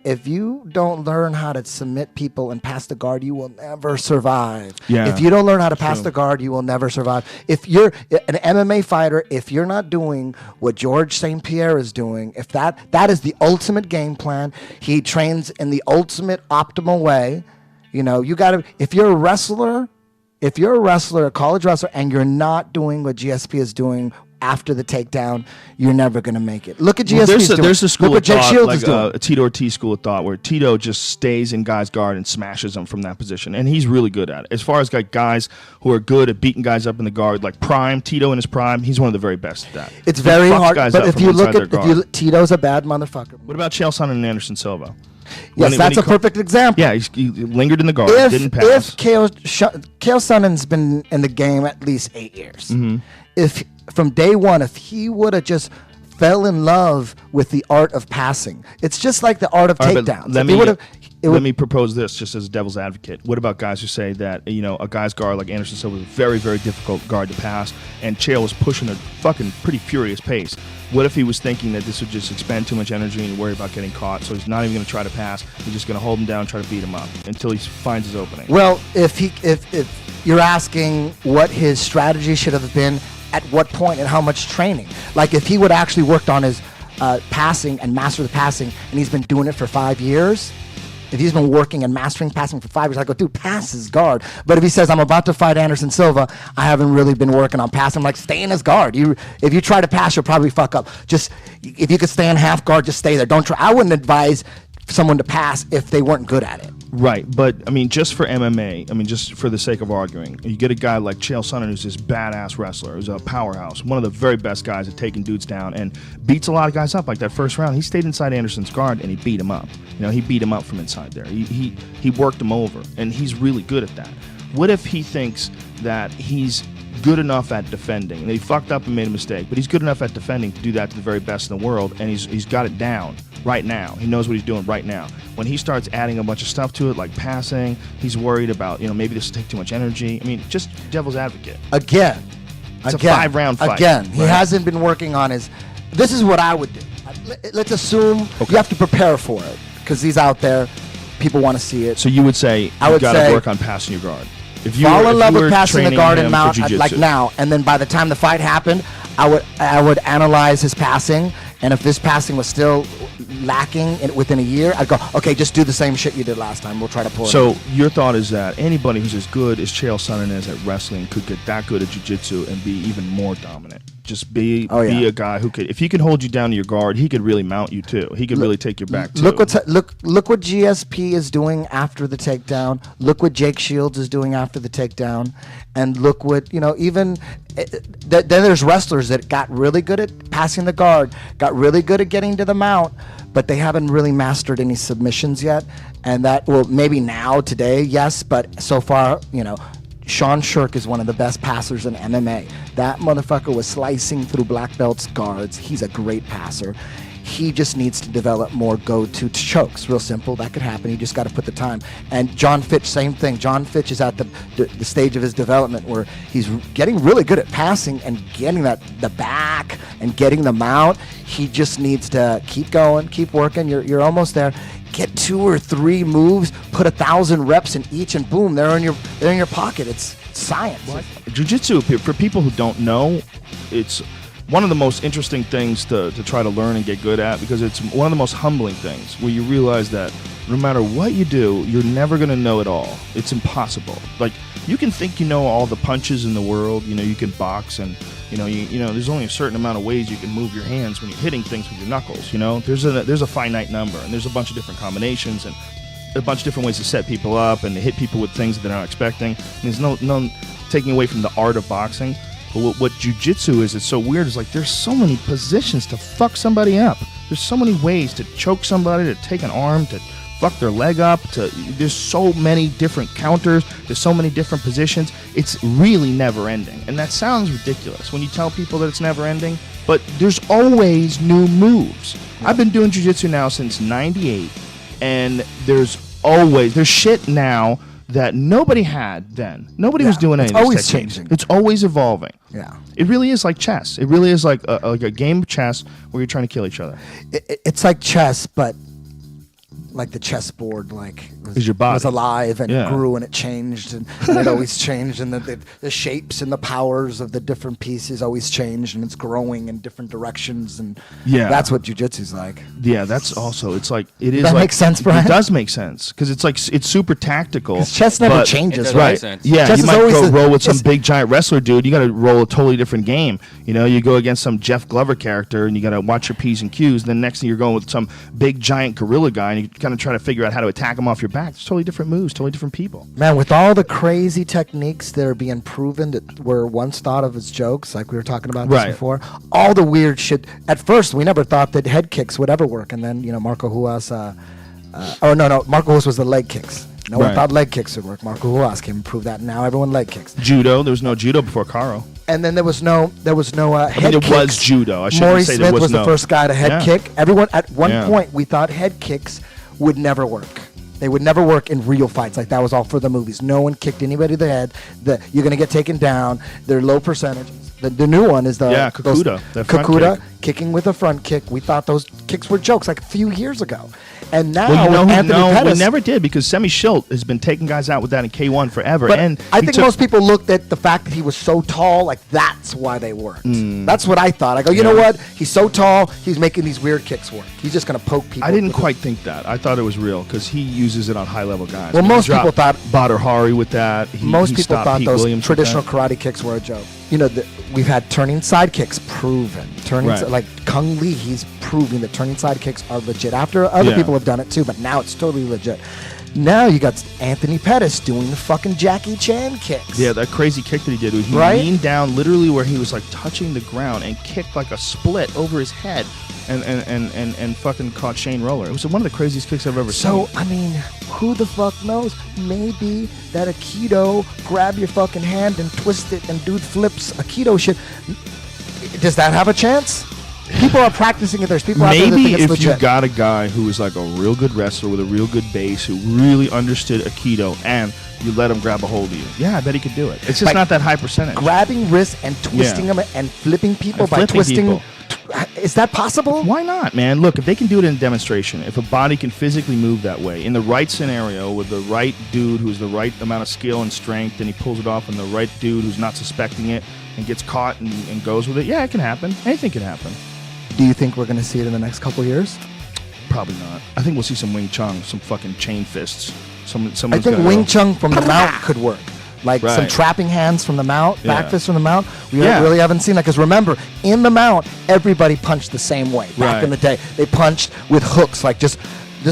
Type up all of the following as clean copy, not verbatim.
If you don't learn how to submit people and pass the guard, you will never survive. Yeah, if you don't learn how to pass the guard, you will never survive. If you're an MMA fighter, if you're not doing what George St. Pierre is doing, if that is the ultimate game plan, he trains in the ultimate optimal way. You know, you got to, if you're a wrestler, a college wrestler, and you're not doing what GSP is doing after the takedown, you're never going to make it. Look at GSP. There's a school of thought, like a Tito Ortiz school of thought, where Tito just stays in guys' guard and smashes them from that position, and he's really good at it. As far as like guys who are good at beating guys up in the guard, like prime Tito in his prime, he's one of the very best at that. It's very hard, but if you look at Tito's a bad motherfucker. What about Chael Sonnen and Anderson Silva? Yes, that's a perfect example. Yeah, he lingered in the guard, didn't pass. If Chael Sonnen's been in the game at least 8 years, if from day one, if he would have just fell in love with the art of passing, it's just like the art of takedowns. Let me propose this just as a devil's advocate. What about guys who say that, you know, a guy's guard like Anderson Silva is a very, very difficult guard to pass, and Chael was pushing a fucking pretty furious pace? What if he was thinking that this would just expend too much energy and worry about getting caught, so he's not even going to try to pass, he's just going to hold him down and try to beat him up until he finds his opening? Well, if you're asking what his strategy should have been, at what point and how much training, like if he would actually worked on his passing and master the passing, and he's been doing it for 5 years, if he's been working and mastering passing for 5 years, I go, dude, pass his guard. But if he says, I'm about to fight Anderson Silva, I haven't really been working on passing, I'm like, stay in his guard. If you try to pass, you'll probably fuck up. Just, if you could stay in half guard, just stay there. Don't try. I wouldn't advise someone to pass if they weren't good at it. Right, but I mean, just for MMA, I mean, just for the sake of arguing, you get a guy like Chael Sonnen, who's this badass wrestler, who's a powerhouse, one of the very best guys at taking dudes down, and beats a lot of guys up. Like that first round, he stayed inside Anderson's guard and he beat him up. You know, he beat him up from inside there. He worked him over, and he's really good at that. What if he thinks that he's good enough at defending, and he fucked up and made a mistake, but he's good enough at defending to do that to the very best in the world, and he's got it down right now. He knows what he's doing right now. When he starts adding a bunch of stuff to it, like passing, he's worried about, you know, maybe this will take too much energy. I mean, just devil's advocate. It's a 5-round fight. Again, he hasn't been working on his... This is what I would do. Let's assume you have to prepare for it, because he's out there, people want to see it. So you would say you got to work on passing your guard. If you fall in love with passing the guard and mount like now, and then by the time the fight happened, I would analyze his passing, and if this passing was still lacking within a year, I'd go, okay, just do the same shit you did last time. We'll try to pull it. So your thought is that anybody who's as good as Chael Sonnen is at wrestling could get that good at jiu-jitsu and be even more dominant. Just be a guy who could, if he could hold you down to your guard, he could really mount you too. He could really take your back too. Look what GSP is doing after the takedown. Look what Jake Shields is doing after the takedown, and look what, you know, even then there's wrestlers that got really good at passing the guard, got really good at getting to the mount, but they haven't really mastered any submissions yet. And that, well, maybe now today, yes, but so far, you know, Sean Shirk is one of the best passers in MMA. That motherfucker was slicing through black belts guards. He's a great passer. He just needs to develop more go-to chokes. Real simple. That could happen. He just got to put the time. And John Fitch, same thing. John Fitch is at the stage of his development where he's getting really good at passing and getting the back and getting the mount. He just needs to keep going, keep working. You're almost there. Get 2 or 3 moves, put 1,000 reps in each, and boom, they're in your pocket. It's science. Jiu-Jitsu, for people who don't know, it's one of the most interesting things to try to learn and get good at, because it's one of the most humbling things where you realize that no matter what you do, you're never going to know it all. It's impossible. Like, you can think you know all the punches in the world. You know, you can box, and you know there's only a certain amount of ways you can move your hands when you're hitting things with your knuckles. You know, there's a finite number, and there's a bunch of different combinations and a bunch of different ways to set people up and to hit people with things that they're not expecting. And there's no taking away from the art of boxing. But what jiu-jitsu is, it's so weird, is like there's so many positions to fuck somebody up. There's so many ways to choke somebody, to take an arm, to fuck their leg up. There's so many different counters. There's so many different positions. It's really never ending. And that sounds ridiculous when you tell people that it's never ending, but there's always new moves. I've been doing jiu-jitsu now since 98, and there's shit now that nobody had then. Nobody was doing anything. It's always changing. It's always evolving. Yeah. It really is like chess. It really is like a game of chess where you're trying to kill each other. It's like chess, but like the chessboard, like Is your body. was alive and Yeah. grew and it changed and it always changed, and the shapes and the powers of the different pieces always changed, and it's growing in different directions, and that's what jiu-jitsu's like. Yeah, that's also, it's like, it is That like, makes sense, Brian? It does make sense, because it's like, it's super tactical. 'Cause chess never but- changes, It does right? make sense. Yeah, Chess you is might always go the- roll with some it's- big giant wrestler dude. You got to roll a totally different game. You know, you go against some Jeff Glover character, and you got to watch your P's and Q's. And then next thing you're going with some big giant gorilla guy, and you kind of try to figure out how to attack him off your back. It's totally different moves, totally different people. Man, with all the crazy techniques that are being proven that were once thought of as jokes, like we were talking about this Right. before, all the weird shit. At first, we never thought that head kicks would ever work, and then Marco Ruas. Marco Ruas was the leg kicks. No one Right. thought leg kicks would work. Marco Ruas came and proved that. And now everyone leg kicks. Judo, there was no judo before Caro. And then there was no I head mean, kicks. it was judo. I shouldn't Maurice say Smith there was no. the first guy to head Yeah. kick. Everyone at one Yeah. point we thought head kicks would never work. They would never work in real fights. Like that was all for the movies. No one kicked anybody in the head. You're gonna get taken down. They're low percentage. The new one is the Kakuta, that front Kakuta kick. kicking with a front kick. We thought those kicks were jokes like a few years ago, and now Well, with Anthony we Pettis, never did, because Semi Schilt has been taking guys out with that in K1 forever. But and I he think took- most people looked at the fact that he was so tall, like that's why they worked. That's what I thought. I go, you know what? He's so tall, he's making these weird kicks work. He's just gonna poke people. I didn't with it. quite think that. I thought it was real, because he uses it on high level guys. Well, He most people dropped thought- Badr Hari with that. Most he people stopped thought Pete those Williams with traditional that. karate kicks were a joke. We've had turning side kicks proven. Right. Like Cung Le, he's proving that turning side kicks are legit. After other Yeah. people have done it too, but now it's totally legit. Now you got Anthony Pettis doing the fucking Jackie Chan kicks. Yeah, that crazy kick that he did, where he Right? leaned down literally where he was like touching the ground and kicked like a split over his head and fucking caught Shane Roller. It was one of the craziest kicks I've ever So, seen. I mean, who the fuck knows? Maybe that Aikido, grab your fucking hand and twist it and dude flips Aikido shit. Does that have a chance? People are practicing it. There's people out there that Maybe think it's if legit. you got a guy who was like a real good wrestler with a real good base, who really understood Aikido, and you let him grab a hold of you, yeah, I bet he could do it. It's just Like, not that high percentage. Grabbing wrists and twisting them and flipping people And by flipping twisting. people. Is that possible? Why not, man? Look, if they can do it in a demonstration, if a body can physically move that way, in the right scenario, with the right dude who's the right amount of skill and strength, and he pulls it off, and the right dude who's not suspecting it and gets caught and goes with it, yeah, it can happen. Anything can happen. Do you think we're going to see it in the next couple years? Probably not. I think we'll see some Wing Chun, some fucking chain fists. I think Wing Chun from the mount could work. Like some Right. trapping hands from the mount, back Yeah. fists from the mount. We Yeah. really haven't seen that because remember, in the mount, everybody punched the same way. Back Right. in the day, they punched with hooks, like just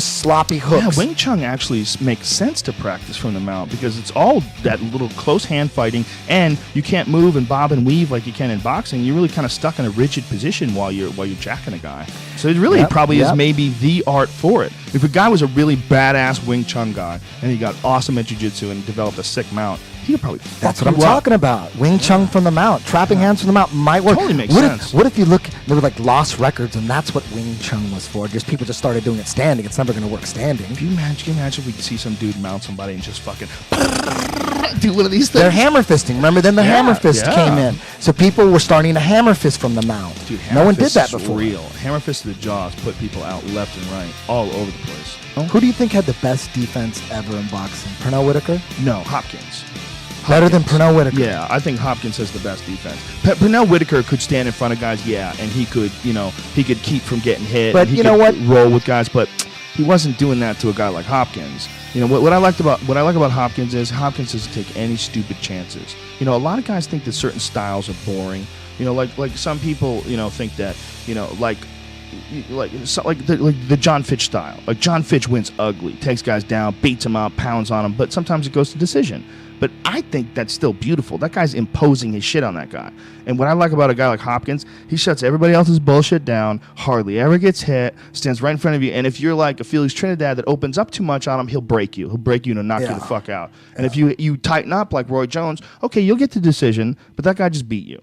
sloppy hooks. Yeah, Wing Chun actually makes sense to practice from the mount, because it's all that little close hand fighting, and you can't move and bob and weave like you can in boxing. You're really kind of stuck in a rigid position while you're jacking a guy. So it really probably is maybe the art for it. If a guy was a really badass Wing Chun guy and he got awesome at jiu-jitsu and developed a sick mount, he could probably That's fuck what I'm you up. talking about. Wing Chun from the mount, trapping hands from the mount might work. Totally makes what sense. What if you look? There were like lost records, and that's what Wing Chun was for. Just people just started doing it standing. It's never going to work standing. Can you imagine if we could see some dude mount somebody and just fucking do one of these things? They're hammer fisting. Remember, then the Yeah, hammer fist yeah. came in, so people were starting to hammer fist from the mount. Dude, no one did fist that is before. Real hammer fist to the jaws put people out left and right, all over the place. Who do you think had the best defense ever in boxing? Pernell Whitaker? No, Hopkins. Better than Pernell Whitaker? Yeah, I think Hopkins has the best defense. Pernell Whitaker could stand in front of guys, yeah, and he could keep from getting hit. But and he you know could what? roll with guys, but he wasn't doing that to a guy like Hopkins. You know what I like about Hopkins is Hopkins doesn't take any stupid chances. You know, a lot of guys think that certain styles are boring. You know, like some people, think that, like the John Fitch style. Like John Fitch wins ugly, takes guys down, beats them up, pounds on them, but sometimes it goes to decision. But I think that's still beautiful. That guy's imposing his shit on that guy. And what I like about a guy like Hopkins, he shuts everybody else's bullshit down, hardly ever gets hit, stands right in front of you. And if you're like a Felix Trinidad that opens up too much on him, he'll break you. He'll break you and knock you the fuck out. And if you tighten up like Roy Jones, okay, you'll get the decision, but that guy just beat you.